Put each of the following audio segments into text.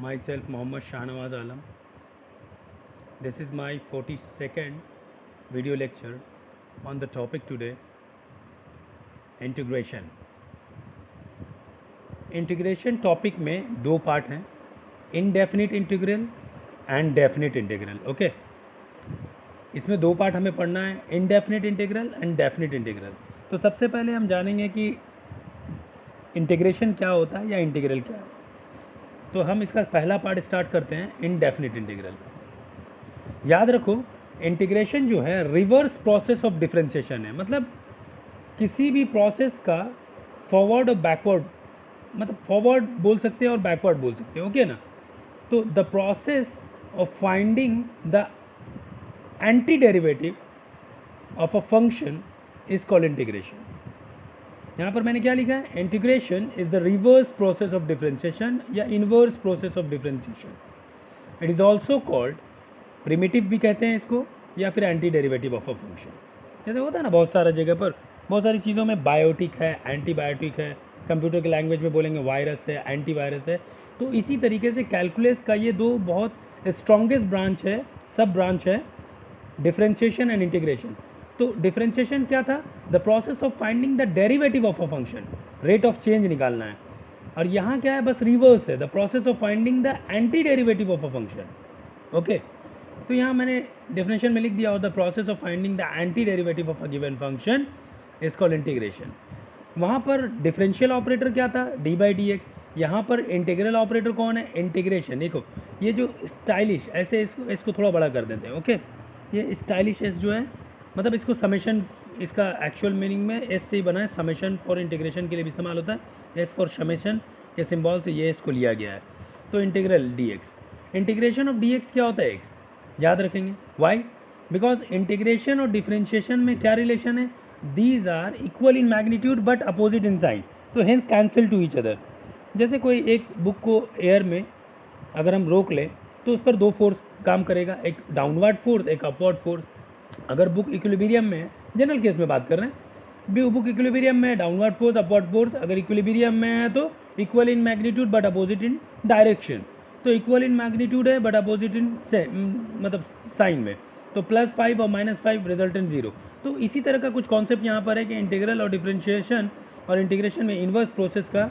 myself Mohammad Shahnawaz Alam. This is my 42nd video lecture on the topic today, integration. Integration topic में दो part हैं, indefinite integral and definite integral. Okay, इसमें दो part हमें पढ़ना है, indefinite integral and definite integral. तो सबसे पहले हम जानेंगे कि इंटीग्रेशन क्या होता है या इंटीग्रल क्या है. तो हम इसका पहला पार्ट स्टार्ट करते हैं, इनडेफिनिट इंटीग्रल. याद रखो, इंटीग्रेशन जो है रिवर्स प्रोसेस ऑफ डिफरेंशिएशन है. मतलब किसी भी प्रोसेस का फॉरवर्ड और बैकवर्ड, मतलब फॉरवर्ड बोल सकते हैं और बैकवर्ड बोल सकते हैं. ओके ना. तो the process of finding the anti derivative of a function is called integration. यहाँ पर मैंने क्या लिखा है, integration is the reverse process of differentiation या inverse process of differentiation. It is also called primitive भी कहते हैं इसको, या फिर anti derivative of a function. जैसे होता है ना बहुत सारा जगह पर, बहुत सारी चीज़ों में बायोटिक है, एंटीबायोटिक है, कंप्यूटर के लैंग्वेज में बोलेंगे वायरस है, एंटीवायरस है. तो इसी तरीके से कैलकुलस का ये दो बहुत स्ट्रॉन्गेस्ट ब्रांच है, सब ब्रांच है, डिफरेंशिएशन एंड इंटीग्रेशन. तो डिफरेंशिएशन क्या था, the process of finding the derivative of a function, rate of change निकालना है. और यहाँ क्या है, बस रिवर्स है, the process of finding the anti derivative of a function. Okay, तो यहाँ मैंने डेफिनेशन में लिख दिया, और the process of finding the anti derivative of a given function is called integration. वहाँ पर डिफरेंशियल ऑपरेटर क्या था, डी बाई डी एक्स. यहाँ पर इंटीग्रल ऑपरेटर कौन है, इंटीग्रेशन. देखो ये जो स्टाइलिश ऐसे, इसको थोड़ा बड़ा कर देते हैं. ओके, ये स्टाइलिश एस जो है, मतलब इसको समेशन, इसका एक्चुअल मीनिंग में एस से ही बना है. समेशन फॉर इंटीग्रेशन के लिए भी इस्तेमाल होता है, एस फॉर समेशन के सिंबल से ये इसको लिया गया है. तो integral d x, integration of d x क्या होता है, एक्स. याद रखेंगे वाई, बिकॉज इंटीग्रेशन और डिफरेंशिएशन में क्या रिलेशन है, these are equal in magnitude but opposite in sign, तो hence cancel to each other. जैसे कोई एक बुक को एयर में अगर हम रोक लें तो उस पर दो फोर्स काम करेगा, एक डाउनवर्ड फोर्स, एक अपवर्ड फोर्स. अगर बुक इक्विलिब्रियम में है, जनरल केस में बात कर रहे हैं, बुक इक्विलिब्रियम में है, डाउनवर्ड फोर्स अपवर्ड फोर्स अगर इक्विलिब्रियम में है तो equal in magnitude but opposite in direction. तो इक्वल इन मैग्नीट्यूड है बट अपोजिट इन मतलब साइन में, तो +5 और -5 रिजल्ट इन 0. तो इसी तरह का कुछ कॉन्सेप्ट यहाँ पर है कि इंटीग्रल और डिफरेंशिएशन और इंटीग्रेशन में इन्वर्स प्रोसेस का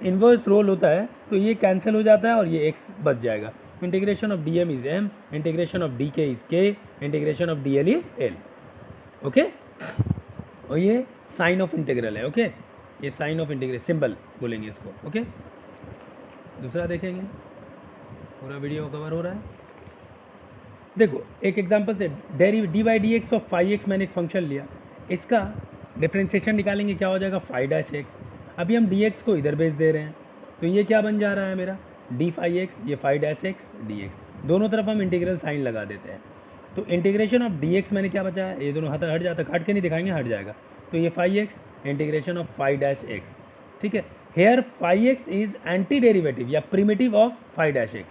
इन्वर्स रोल होता है, तो ये कैंसिल हो जाता है और ये x बच जाएगा. Integration of dm is m, integration of dk is k, integration of dl is l. Okay, और ये साइन ऑफ इंटीग्रल है. ओके, ये साइन ऑफ इंटीग्रल सिंबल बोलेंगे इसको. ओके, दूसरा देखेंगे, पूरा वीडियो कवर हो रहा है. देखो एक एग्जांपल से, D by d x of 5x मैंने एक फंक्शन लिया, इसका डिफरेंशिएशन निकालेंगे, क्या हो जाएगा 5-x. अभी हम dx को इधर भेज दे रहे हैं, तो ये क्या बन जा रहा है मेरा, d5x, ये 5-x dx. दोनों तरफ हम इंटीग्रल साइन लगा देते हैं. तो इंटीग्रेशन ऑफ dx मैंने क्या बचा है, ये दोनों हट जाता, काट के नहीं दिखाएंगे, हट जाएगा. तो ये 5x इंटीग्रेशन ऑफ 5-x. ठीक है, here 5x is anti derivative या primitive of 5-x.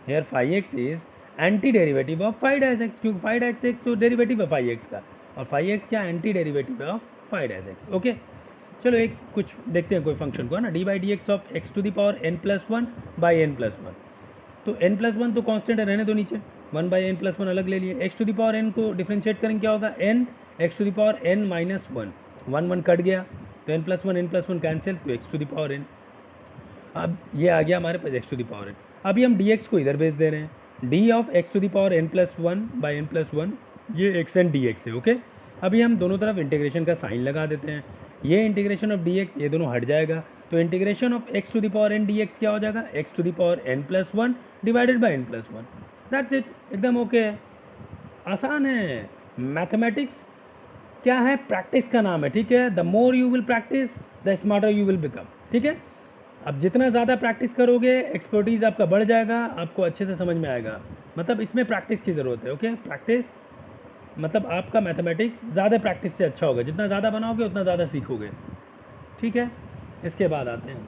Here 5x is anti derivative of 5-x, क्योंकि 5-x तो डेरिवेटिव है 5x का, और 5x क्या एंटी डेरिवेटिव है ऑफ 5-x. ओके, चलो एक कुछ देखते हैं कोई फंक्शन को, है ना. D by d x of x to the power n+1 by n+1. तो n+1 तो कांस्टेंट है, रहने दो नीचे, 1 बाई n+1 अलग ले लिए. X to the power n को डिफरेंशिएट करेंगे, क्या होगा, n x to the power n-1, 1 cut गया, तो n+1 कैंसिल, तो x to the power n. अब ये आ गया हमारे पास x to the power n. अभी हम dx को इधर भेज दे रहे हैं, d of x to the power n+1 by n+1, ये एक्स एंड dx है. ओके, अभी हम दोनों तरफ इंटीग्रेशन का साइन लगा देते हैं. ये इंटीग्रेशन ऑफ dx, ये दोनों हट जाएगा, तो integration of x to the power n dx क्या हो जाएगा, x to the power n+1 divided by n+1. That's it, एकदम ओके है, आसान है. मैथमेटिक्स क्या है, प्रैक्टिस का नाम है. ठीक है, the more you will practice the smarter you will become. ठीक है, अब जितना ज़्यादा प्रैक्टिस करोगे एक्सपर्टीज़ आपका बढ़ जाएगा, आपको अच्छे से समझ में आएगा. मतलब इसमें प्रैक्टिस की ज़रूरत है. ओके, प्रैक्टिस मतलब आपका मैथमेटिक्स ज़्यादा प्रैक्टिस से अच्छा होगा, जितना ज़्यादा बनाओगे उतना ज़्यादा सीखोगे. ठीक है, इसके बाद आते हैं,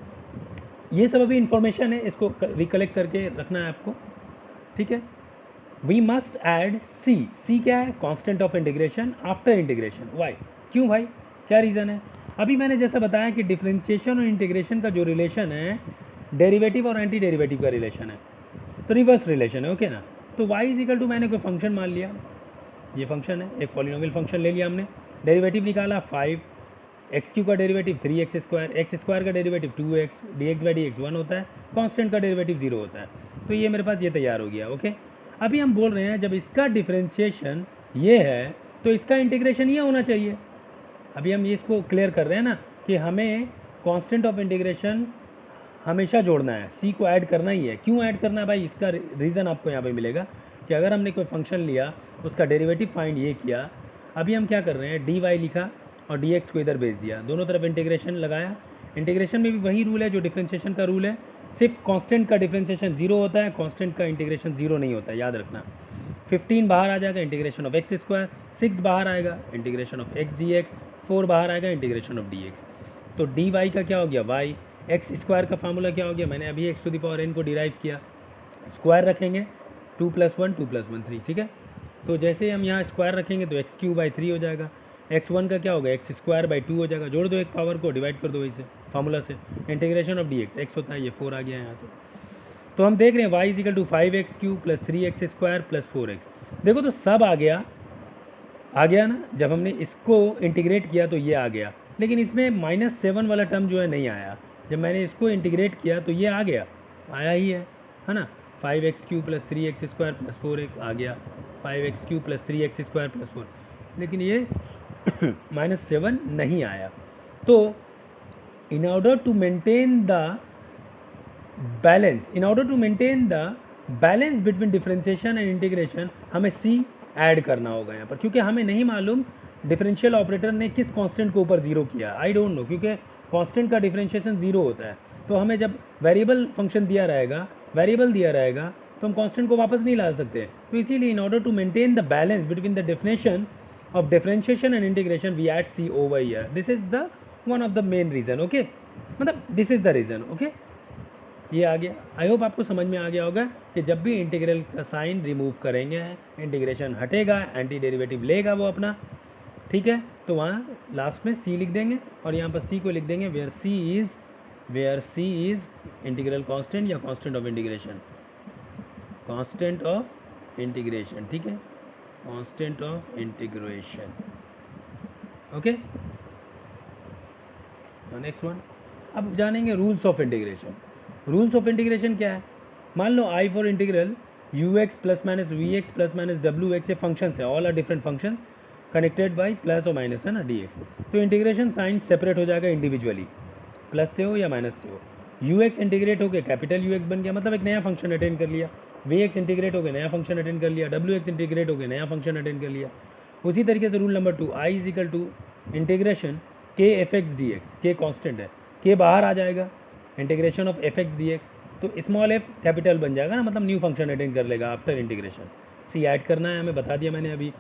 ये सब अभी इन्फॉर्मेशन है, इसको रिकलेक्ट करके रखना है आपको. ठीक है, वी मस्ट ऐड सी क्या है, constant of integration after integration. Why, क्यों भाई, क्या रीज़न है. अभी मैंने जैसा बताया कि डिफरेंशिएशन और इंटीग्रेशन का जो रिलेशन है डेरिवेटिव और एंटी डेरिवेटिव का रिलेशन है, तो रिवर्स रिलेशन है, ओके ना। तो y इज इक्वल टू मैंने कोई फंक्शन मान लिया, ये फंक्शन है, एक पॉलिनोमियल फंक्शन ले लिया हमने, डेरिवेटिव निकाला 5, एक्स क्यू का derivative 3x square, x square का derivative 2x, dx by dx 1 होता है, कांस्टेंट का डेरिवेटिव 0 होता है। तो ये मेरे पास ये तैयार हो गया, ओके। अभी हम बोल रहे हैं जब इसका डिफरेंशिएशन ये है तो इसका इंटीग्रेशन ये होना चाहिए। अभी हम इसको क्लियर कर रहे हैं ना कि हमें कांस्टेंट ऑफ इंटीग्रेशन हमेशा जोड़ना है, सी को ऐड करना ही है। क्यों ऐड करना है भाई, इसका रीज़न आपको यहाँ पे मिलेगा कि अगर हमने कोई फंक्शन लिया, उसका डेरिवेटिव फाइंड ये किया, अभी हम क्या कर रहे हैं, डी वाई लिखा और डी एक्स को इधर भेज दिया, दोनों तरफ इंटीग्रेशन लगाया। इंटीग्रेशन में भी वही रूल है जो डिफरेंशिएशन का रूल है, सिर्फ कांस्टेंट का डिफरेंशिएशन 0 होता है, कांस्टेंट का इंटीग्रेशन 0 नहीं होता है, याद रखना। 15 बाहर आ जाएगा, इंटीग्रेशन ऑफ एक्स स्क्वायर, 6 बाहर आएगा, integration of x d x, 4 बाहर आएगा, इंटीग्रेशन ऑफ डी एक्स। तो डी वाई का क्या हो गया, वाई, एक्स स्क्वायर का फार्मूला क्या हो गया, मैंने अभी x to the power n को डिराइव किया, स्क्वायर रखेंगे 2 + 1 2 + 1 3, ठीक है। तो जैसे हम यहाँ स्क्वायर रखेंगे तो एक्स क्यू बाई 3 हो जाएगा, x1 का क्या होगा, एक्स स्क्वायर बाई 2 हो जाएगा, जोड़ दो एक पावर को, डिवाइड कर दो इसे फार्मूला से, integration of d x, x होता है, ये 4 आ गया यहाँ से। तो हम देख रहे हैं y is equal to 5x³ plus 3x square plus 4x। देखो तो सब आ गया ना, जब हमने इसको इंटीग्रेट किया तो ये आ गया, लेकिन इसमें -7 वाला टर्म जो है नहीं आया। जब मैंने इसको इंटीग्रेट किया तो ये आ गया, आया ही है ना। 5x³ plus 3x square plus 4x आ गया, 5x³ plus 3x square plus 4, लेकिन ये -7 नहीं आया। तो in order to maintain the balance between differentiation and integration, हमें c ऐड करना होगा यहाँ पर, क्योंकि हमें नहीं मालूम डिफरेंशियल ऑपरेटर ने किस कांस्टेंट को ऊपर 0 किया, आई डोंट नो, क्योंकि कांस्टेंट का डिफरेंशिएशन 0 होता है। तो हमें जब वेरिएबल फंक्शन दिया रहेगा तो हम कांस्टेंट को वापस नहीं ला सकते। तो इसीलिए in order to maintain the balance between the definition of differentiation and integration we add c over here. This is the one of the main reason, okay, मतलब this is the reason, okay। ये आ गया, I hope आपको समझ में आ गया होगा कि जब भी इंटीग्रल का साइन रिमूव करेंगे इंटीग्रेशन हटेगा, एंटी डेरिवेटिव लेगा वो अपना, ठीक है। तो वहाँ लास्ट में c लिख देंगे और यहाँ पर c को लिख देंगे where c is integral constant या कांस्टेंट ऑफ इंटीग्रेशन, ठीक है, constant of integration, okay. Next one, अब जानेंगे rules of integration. Rules of integration क्या है, मान लो I for integral ux plus minus vx plus minus wx, ये फंक्शंस है, all are different functions connected by plus और माइनस है ना dx। तो इंटीग्रेशन साइन सेपरेट हो जाएगा इंडिविजुअली, प्लस से हो या माइनस से हो। ux इंटीग्रेट हो गया, कैपिटल ux बन गया, मतलब एक नया फंक्शन अटेंड कर लिया, vx इंटीग्रेट हो गया, नया फंक्शन अटेंड कर लिया, wx इंटीग्रेट हो गया, नया फंक्शन अटेंड कर लिया। उसी तरीके से rule number 2, i is equal to integration k fx dx, k constant है, k बाहर आ जाएगा, इंटीग्रेशन ऑफ fx dx, तो स्मॉल f कैपिटल बन जाएगा ना, मतलब न्यू फंक्शन अटेंड कर लेगा आफ्टर इंटीग्रेशन। c ऐड करना है हमें, बता दिया मैंने अभी।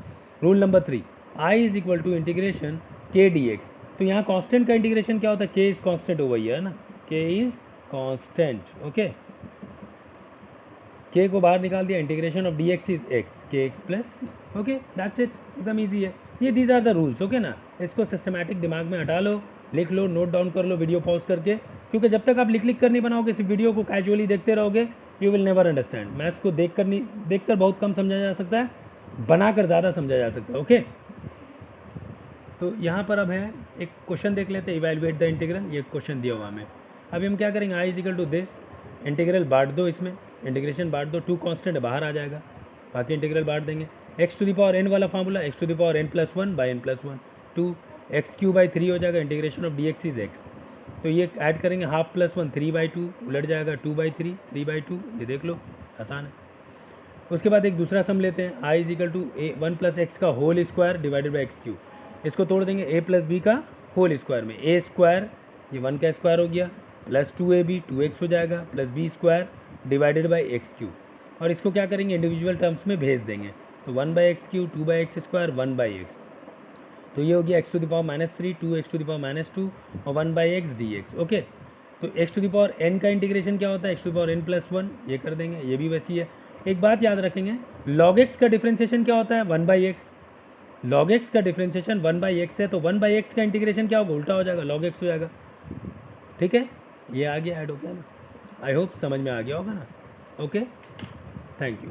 Rule number 3, i is equal to integration k dx, तो यहाँ कांस्टेंट का इंटीग्रेशन क्या होता है, k इज कांस्टेंट हो गई है ना, k is constant, okay. k को बाहर निकाल दिया, integration of dx is x, kx plus, okay, that's it, एकदम ईजी है। ये these are the rules, okay ना। इसको सिस्टमैटिक दिमाग में हटा लो, लिख लो, नोट डाउन कर लो वीडियो पॉज करके, क्योंकि जब तक आप लिख कर नहीं बनाओगे, सिर्फ वीडियो को कैजुअली देखते रहोगे, you will never understand. Maths को देखकर बहुत कम समझा जा सकता है, बनाकर ज़्यादा समझा जा सकता है, ओके। तो यहाँ पर अब है एक क्वेश्चन देख लेते हैं, इवैल्यूएट द इंटीग्रल, ये क्वेश्चन दिया हुआ हमें। अभी हम क्या करेंगे, I is equal to this, integral बांट दो, इसमें इंटीग्रेशन बांट दो, 2 कांस्टेंट बाहर आ जाएगा, बाकी इंटीग्रल बांट देंगे। X to the power n वाला फार्मूला, x to the power n + 1 by n + 1, 2x³ by 3 हो जाएगा, integration of dx is x। तो ये ऐड करेंगे, हाफ प्लस 1 3/2, उलट जाएगा 2/3 3/2, ये देख लो, आसान है। उसके बाद एक दूसरा सम लेते हैं, i is equal to 1 + x का whole square divided by x³, इसको तोड़ देंगे, a + b का होल स्क्वायर में, a स्क्वायर ये 1 का स्क्वायर हो गया, प्लस 2ab 2x हो जाएगा, plus b square divided by x³, और इसको क्या करेंगे, इंडिविजुअल टर्म्स में भेज देंगे। तो 1/x³, 2/x स्क्वायर 1/x, तो ये हो गया x⁻³ -3, 2x⁻² और 1/x dx, ओके। तो x⁻n का इंटीग्रेशन क्या होता है, x⁻n + 1, ये कर देंगे, ये भी वैसी है। एक बात याद रखेंगे, log x का डिफ्रेंशिएशन क्या होता है, 1/x। log x का डिफ्रेंशिएशन 1/x है, तो 1/x का इंटीग्रेशन क्या होगा, उल्टा हो जाएगा, log x हो जाएगा, ठीक है। ये आ गया, ऐड हो गया ना। आई होप समझ में आ गया होगा ना। Okay, thank you.